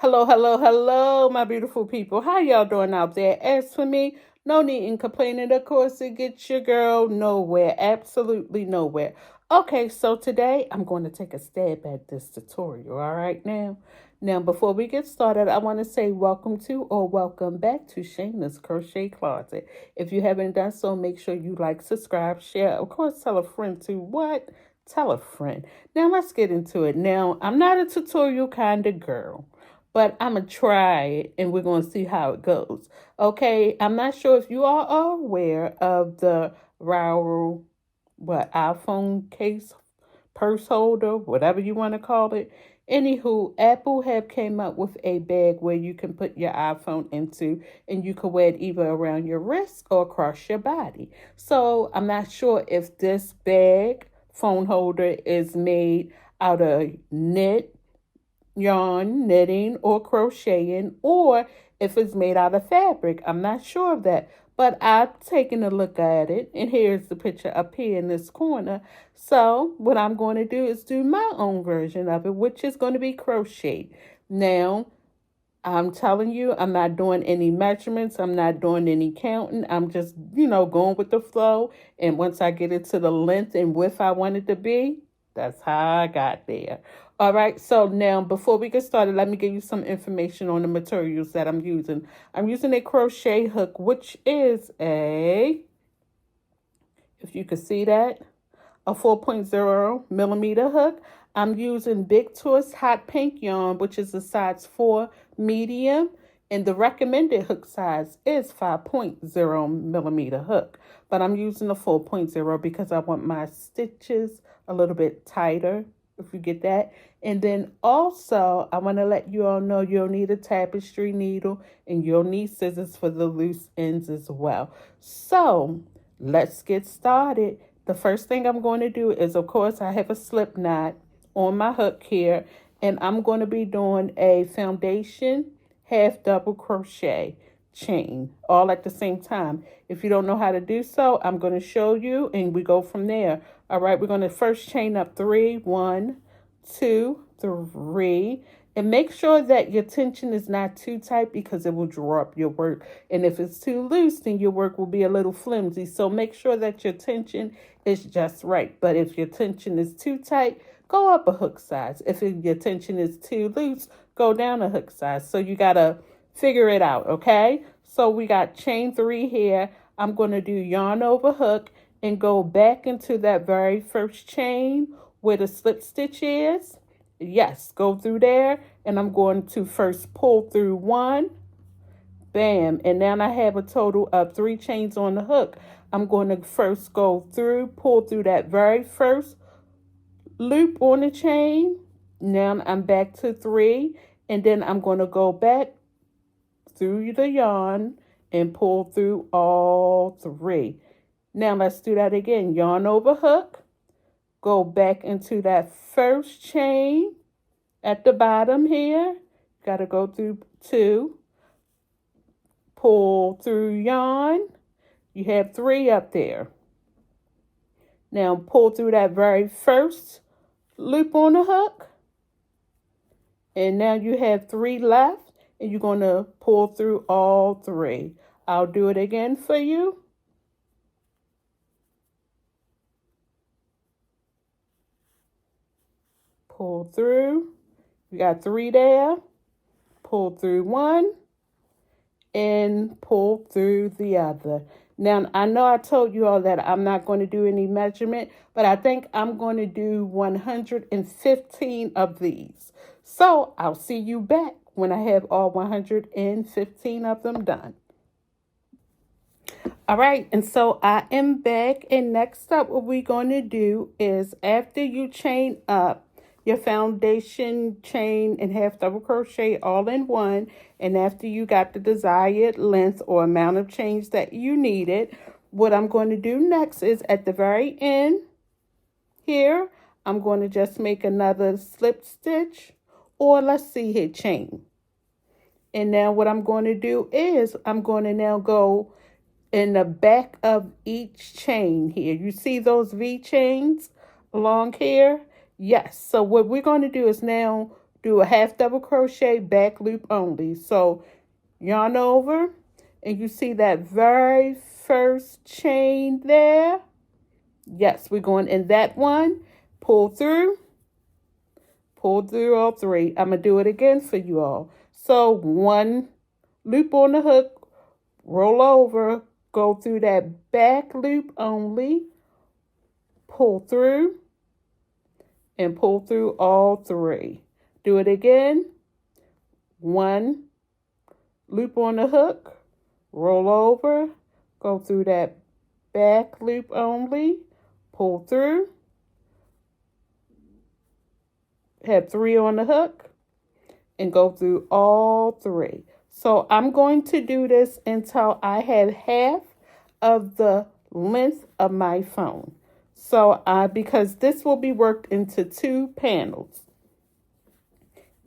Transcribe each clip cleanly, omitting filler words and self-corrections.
Hello, hello, hello, my beautiful people. How y'all doing out there? As for me, no need in complaining. Of course, it gets your girl nowhere. Absolutely nowhere. Okay, so today I'm going to take a stab at this tutorial. All right, now before we get started, I want to say welcome to or welcome back to Shana's Crochet Closet. If you haven't done so, make sure you like, subscribe, share. Of course, tell a friend to what? Tell a friend. Now let's get into it. Now, I'm not a tutorial kind of girl, but I'm going to try it and we're going to see how it goes. Okay, I'm not sure if you all are aware of the viral, iPhone case, purse holder, whatever you want to call it. Anywho, Apple have came up with a bag where you can put your iPhone into and you can wear it either around your wrist or across your body. So I'm not sure if this bag, phone holder, is made out of knit, yarn, knitting, or crocheting, or if it's made out of fabric. I'm not sure of that, but I've taken a look at it, and here's the picture up here in this corner. So what I'm going to do is do my own version of it, which is going to be crochet. Now, I'm telling you, I'm not doing any measurements. I'm not doing any counting. I'm just, going with the flow. And once I get it to the length and width I want it to be, that's how I got there. All right, so now before we get started, let me give you some information on the materials that I'm using. I'm using a crochet hook, which is if you can see that, a 4.0 millimeter hook. I'm using Big Twist Hot Pink yarn, which is a size 4 medium, and the recommended hook size is 5.0 millimeter hook. But I'm using a 4.0 because I want my stitches a little bit tighter, if you get that. And then also, I want to let you all know you'll need a tapestry needle and you'll need scissors for the loose ends as well. So let's get started. The first thing I'm going to do is, of course, I have a slip knot on my hook here, and I'm going to be doing a foundation half double crochet chain all at the same time. If you don't know how to do so, I'm going to show you and we go from there. All right, we're going to first chain up 3, 1, 2, 3, and make sure that your tension is not too tight because it will draw up your work. And if it's too loose, then your work will be a little flimsy. So make sure that your tension is just right. But if your tension is too tight, go up a hook size. If your tension is too loose, go down a hook size. So you got to figure it out, okay? So we got chain 3 here. I'm going to do yarn over hook and go back into that very first chain where the slip stitch is. Yes, go through there, and I'm going to first pull through 1, bam, and now I have a total of 3 chains on the hook. I'm going to first go through, pull through that very first loop on the chain. Now I'm back to 3, and then I'm going to go back through the yarn and pull through all 3. Now let's do that again. Yarn over hook, go back into that first chain at the bottom here. Got to go through 2, pull through yarn. You have 3 up there. Now pull through that very first loop on the hook, and now you have 3 left, and you're going to pull through all 3. I'll do it again for you. Pull through. You got 3 there. Pull through 1 and pull through the other. Now, I know I told you all that I'm not going to do any measurement, but I think I'm going to do 115 of these. So I'll see you back when I have all 115 of them done. All right, and so I am back, and next up what we're going to do is after you chain up your foundation chain and half double crochet all in one, and after you got the desired length or amount of chains that you needed, what I'm going to do next is at the very end here, I'm going to just make another slip stitch, or let's see here, chain. And now what I'm going to do is I'm going to now go in the back of each chain here. You see those V chains along here? Yes. So what we're going to do is now do a half double crochet back loop only. So yarn over, and you see that very first chain there. Yes, we're going in that one. Pull through all three. I'm going to do it again for you all. So one loop on the hook, roll over, go through that back loop only, pull through, and pull through all three. Do it again. One loop on the hook, roll over, go through that back loop only, pull through, have three on the hook, and go through all three. So I'm going to do this until I have half of the length of my phone. So because this will be worked into two panels.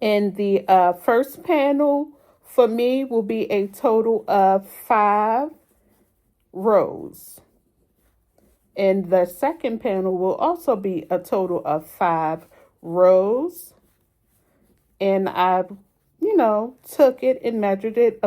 And the first panel for me will be a total of 5 rows. And the second panel will also be a total of 5 rows. And I, took it and measured it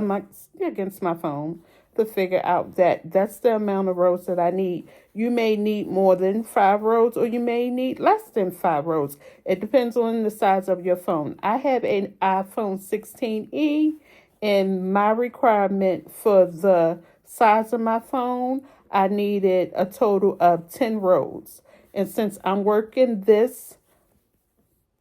against my phone to figure out that that's the amount of rows that I need. You may need more than 5 rows, or you may need less than 5 rows. It depends on the size of your phone. I have an iPhone 16e, and my requirement for the size of my phone, I needed a total of 10 rows. And since I'm working this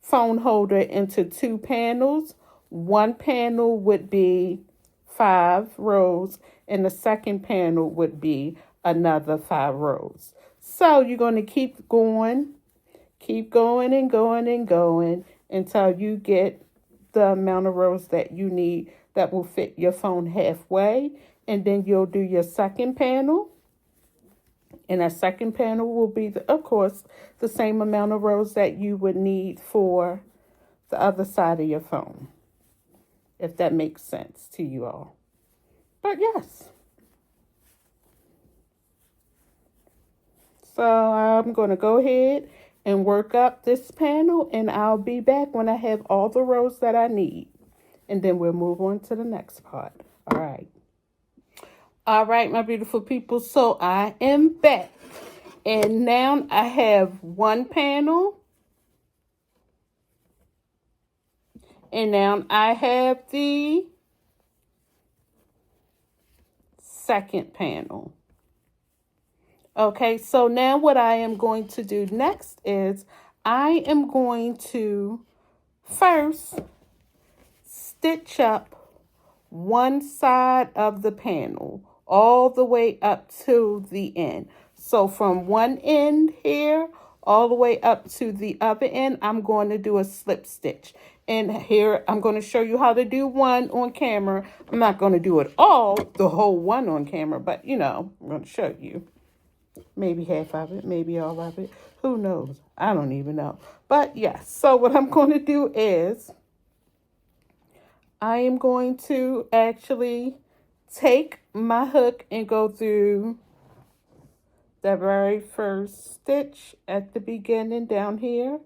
phone holder into 2 panels, one panel would be 5 rows, and the second panel would be another 5 rows. So you're going to keep going and going and going until you get the amount of rows that you need that will fit your phone halfway. And then you'll do your second panel. And that second panel will be, of course, the same amount of rows that you would need for the other side of your phone, if that makes sense to you all. But yes. So I'm going to go ahead and work up this panel, and I'll be back when I have all the rows that I need. And then we'll move on to the next part. All right. All right, my beautiful people. So I am back. And now I have one panel. And now I have the second panel. Okay, so now what I am going to do next is I am going to first stitch up one side of the panel all the way up to the end. So from one end here all the way up to the other end, I'm going to do a slip stitch. And here I'm going to show you how to do one on camera. I'm not going to do it all, the whole one on camera, but I'm going to show you. Maybe half of it, maybe all of it. Who knows? I don't even know. But yes, so what I'm going to do is I am going to actually take my hook and go through the very first stitch at the beginning down here.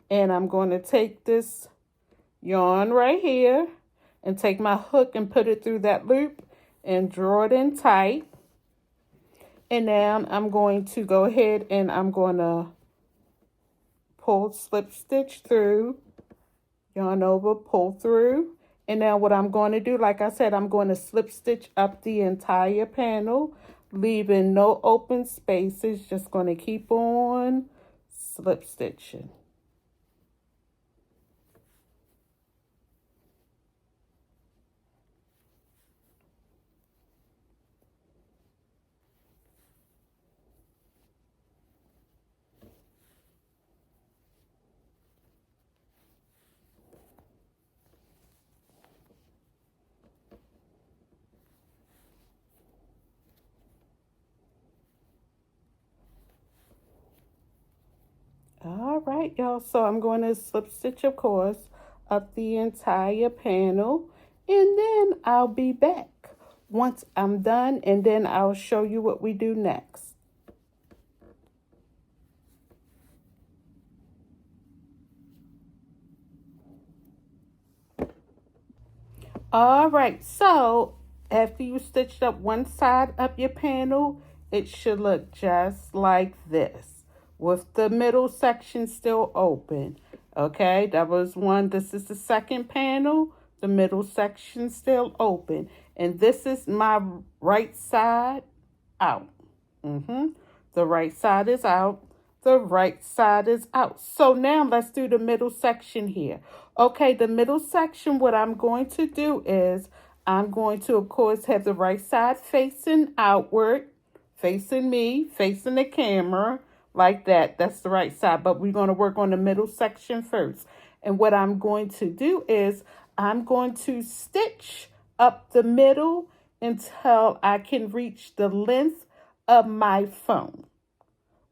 And I'm going to take this yarn right here and take my hook and put it through that loop and draw it in tight. And now I'm going to go ahead and I'm going to pull, slip stitch through, yarn over, pull through. And now what I'm going to do, like I said, I'm going to slip stitch up the entire panel, leaving no open spaces. Just going to keep on slip stitching. All right, y'all. So I'm going to slip stitch, of course, up the entire panel. And then I'll be back once I'm done. And then I'll show you what we do next. All right, so after you stitched up one side of your panel, it should look just like this with the middle section still open. Okay, that was one. This is the second panel, the middle section still open. And this is my right side out. The right side is out. The right side is out. So now let's do the middle section here. Okay, the middle section, what I'm going to do is I'm going to, of course, have the right side facing outward, facing me, facing the camera, like that. That's the right side. But we're going to work on the middle section first. And what I'm going to do is I'm going to stitch up the middle until I can reach the length of my phone.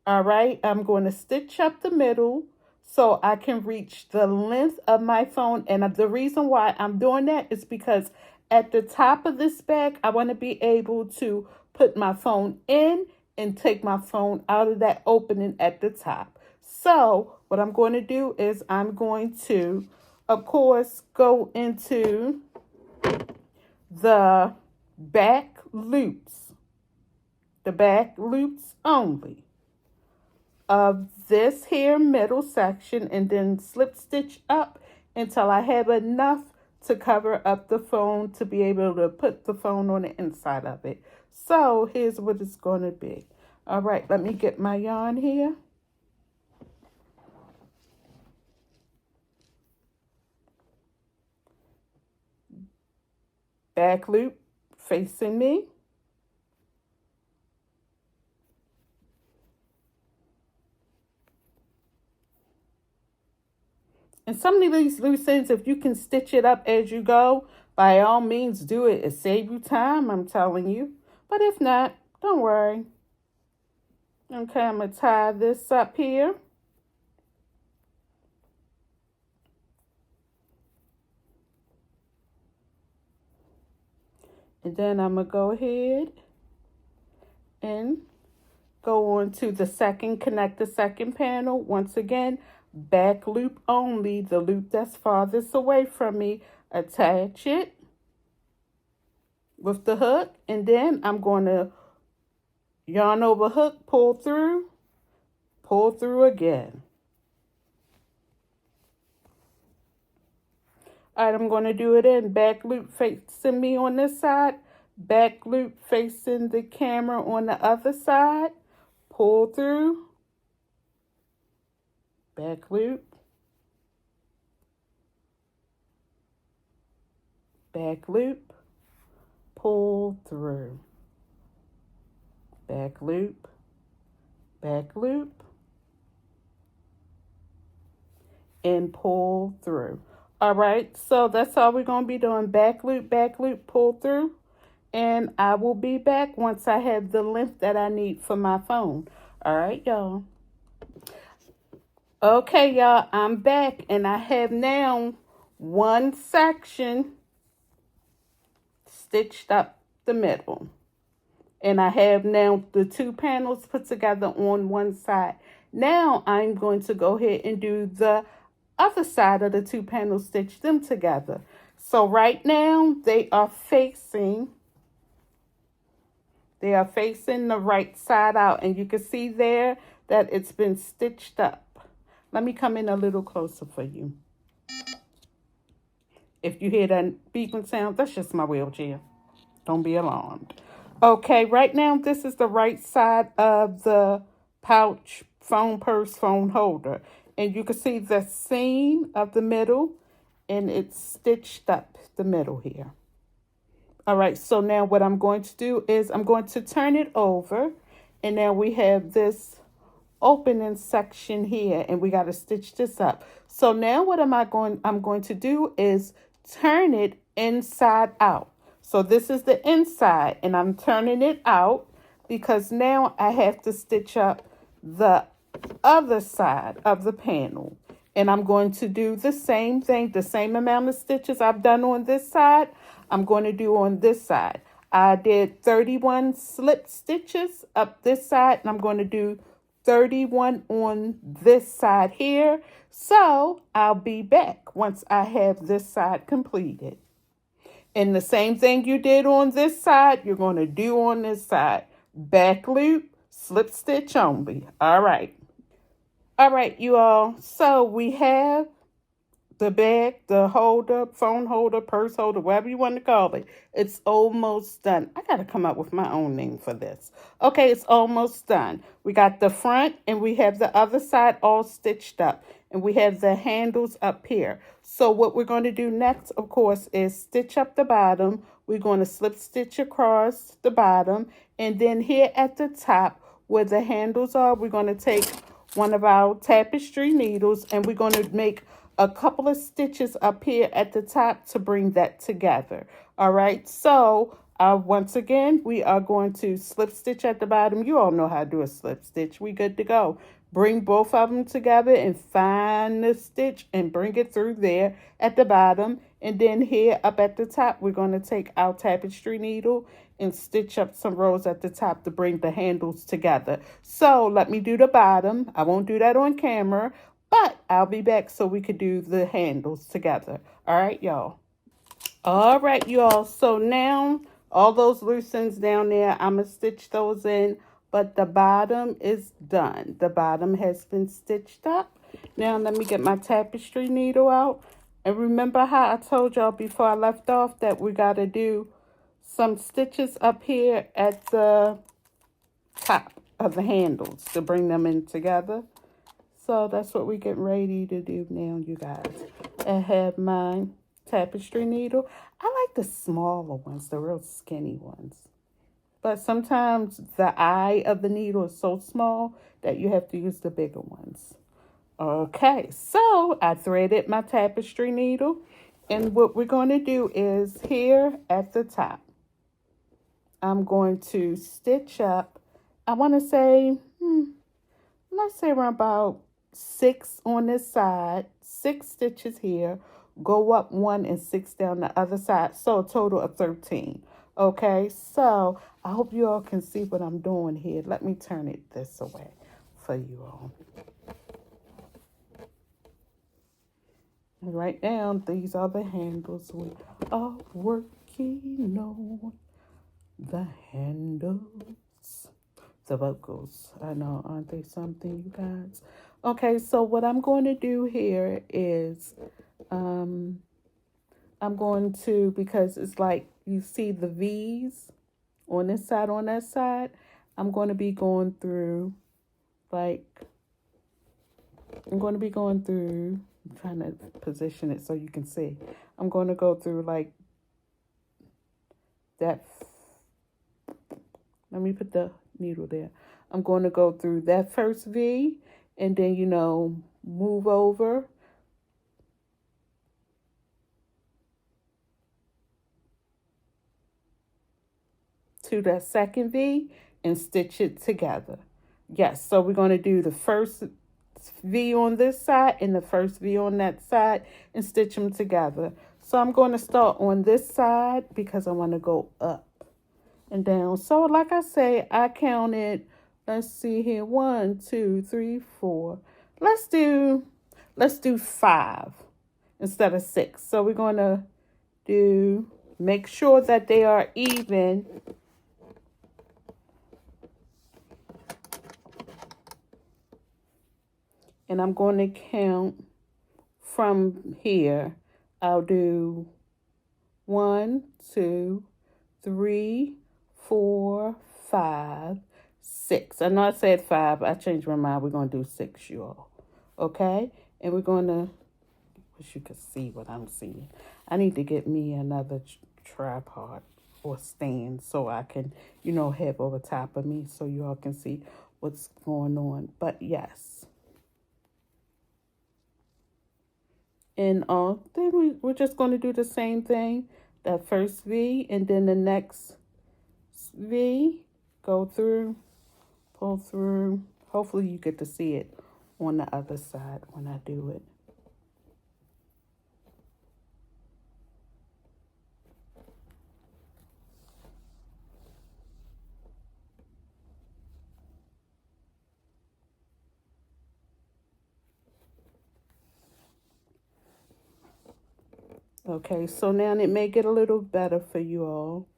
All right, I'm going to stitch up the middle so I can reach the length of my phone. And the reason why I'm doing that is because at the top of this bag, I want to be able to put my phone in and take my phone out of that opening at the top. So what I'm going to do is I'm going to, of course, go into the back loops only of this here middle section, and then slip stitch up until I have enough to cover up the phone to be able to put the phone on the inside of it. So here's what it's going to be. All right, let me get my yarn here. Back loop facing me. And some of these loose ends, if you can stitch it up as you go, by all means do it. It saves you time, I'm telling you. But if not, don't worry. Okay, I'm going to tie this up here. And then I'm going to go ahead and go on to the second, connect the second panel. Once again, back loop only, the loop that's farthest away from me. Attach it with the hook, and then I'm going to yarn over hook, pull through again. All right, I'm going to do it in back loop facing me on this side, back loop facing the camera on the other side, pull through, back loop, back loop, pull through, back loop, and pull through. All right, so that's all we're going to be doing. Back loop, pull through. And I will be back once I have the length that I need for my phone. All right, y'all. Okay, y'all, I'm back. And I have now one section stitched up the middle. And I have now the two panels put together on one side. Now I'm going to go ahead and do the other side of the two panels, stitch them together. So right now they are facing the right side out, and you can see there that it's been stitched up. Let me come in a little closer for you. If you hear that beeping sound, that's just my wheelchair. Don't be alarmed. Okay, right now this is the right side of the pouch, phone purse, phone holder. And you can see the seam of the middle, and it's stitched up the middle here. All right, so now what I'm going to do is I'm going to turn it over, and now we have this opening section here, and we got to stitch this up. So now what I'm going to do is turn it inside out. So this is the inside, and I'm turning it out because now I have to stitch up the other side of the panel. And I'm going to do the same thing, the same amount of stitches I've done on this side, I'm going to do on this side. I did 31 slip stitches up this side, and I'm going to do 31 on this side here. So I'll be back once I have this side completed. And the same thing you did on this side, you're going to do on this side. Back loop, slip stitch only. All right. All right, you all. So we have the bag, the holder, phone holder, purse holder, whatever you want to call it. It's almost done. I got to come up with my own name for this. Okay, it's almost done. We got the front and we have the other side all stitched up. And we have the handles up here. So what we're going to do next, of course, is stitch up the bottom. We're going to slip stitch across the bottom. And then here at the top where the handles are, we're going to take one of our tapestry needles and we're going to make a couple of stitches up here at the top to bring that together. All right, so once again, we are going to slip stitch at the bottom. You all know how to do a slip stitch. We good to go. Bring both of them together and find the stitch and bring it through there at the bottom. And then here up at the top, we're going to take our tapestry needle and stitch up some rows at the top to bring the handles together. So let me do the bottom. I won't do that on camera, but I'll be back so we could do the handles together. All right, y'all. All right, y'all. So now all those loose ends down there, I'm going to stitch those in, but the bottom is done. The bottom has been stitched up. Now let me get my tapestry needle out. And remember how I told y'all before I left off that we got to do some stitches up here at the top of the handles to bring them in together. So that's what we're getting ready to do now, you guys. I have my tapestry needle. I like the smaller ones, the real skinny ones. But sometimes the eye of the needle is so small that you have to use the bigger ones. Okay, so I threaded my tapestry needle. And what we're going to do is here at the top, I'm going to stitch up, I want to say, let's say around about 6 on this side, 6 stitches here, go up 1 and 6 down the other side, so a total of 13. Okay, so I hope you all can see what I'm doing here. Let me turn it this way for you all. Right now, these are the handles we are working on. The handles. The vocals. I know, aren't they something, you guys? Okay, so what I'm going to do here is I'm going to, because it's like you see the V's on this side, on that side, I'm going to be going through like, I'm trying to position it so you can see. I'm going to go through like that. Let me put the needle there. I'm going to go through that first V and then, move over to that second V and stitch it together. Yes, so we're going to do the first V on this side and the first V on that side and stitch them together. So I'm going to start on this side because I want to go up and down. So like I say, I counted, let's see here, 1, 2, 3, 4. Let's do 5 instead of 6. So we're going to make sure that they are even. And I'm going to count from here. I'll do 1, 2, 3, 4, 5, 6. I know I said 5. I changed my mind. We're going to do 6, you all. Okay? And we're going to, wish you could see what I'm seeing. I need to get me another tripod or stand so I can, have over top of me so you all can see what's going on. But yes. And then we're just going to do the same thing. That first V and then the next V. Go through, pull through. Hopefully you get to see it on the other side when I do it. Okay, so now it may get a little better for you all.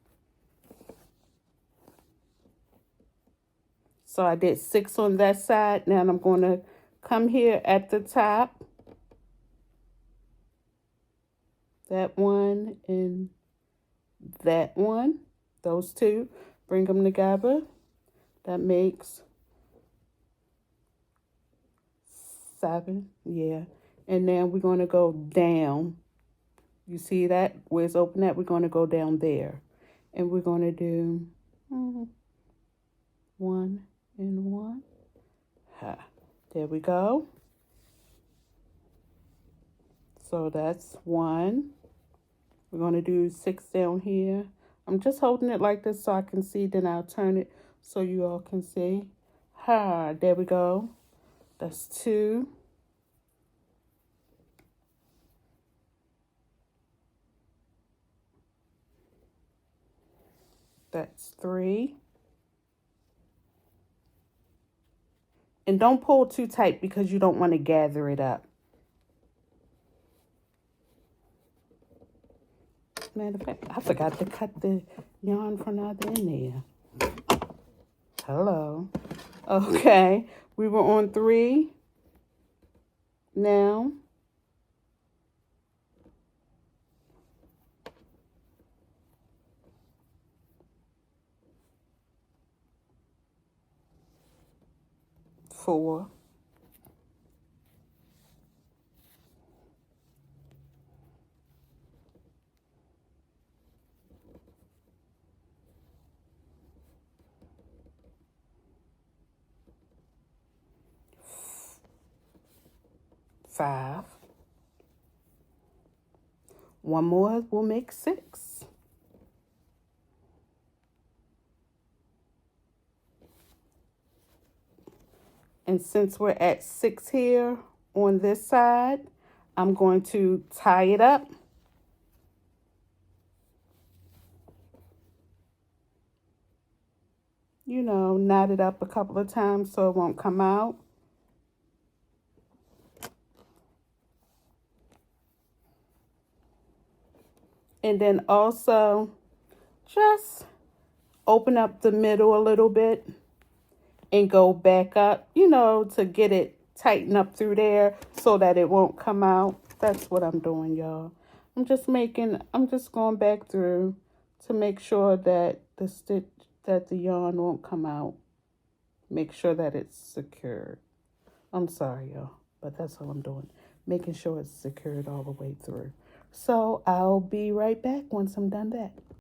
So I did 6 on that side. Now I'm going to come here at the top. That one and that one. Those two. Bring them together. That makes 7. Yeah. And now we're going to go down. You see that? Where it's open at? We're going to go down there. And we're going to do 1 and 1. There we go. So that's 1. We're going to do 6 down here. I'm just holding it like this so I can see. Then I'll turn it so you all can see. There we go. That's 2. That's 3. And don't pull too tight because you don't want to gather it up. Matter of fact, I forgot to cut the yarn from the other end there. Hello. Okay, we were on 3. Now, four. Five. One more will make 6. And since we're at 6 here on this side, I'm going to tie it up. You know, knot it up a couple of times so it won't come out. And then also just open up the middle a little bit and go back up, you know, to get it tighten up through there so that it won't come out. That's what I'm doing, y'all. I'm just going back through to make sure that the yarn won't come out. Make sure that it's secured. I'm sorry, y'all, but that's all I'm doing. Making sure it's secured all the way through. So I'll be right back once I'm done that.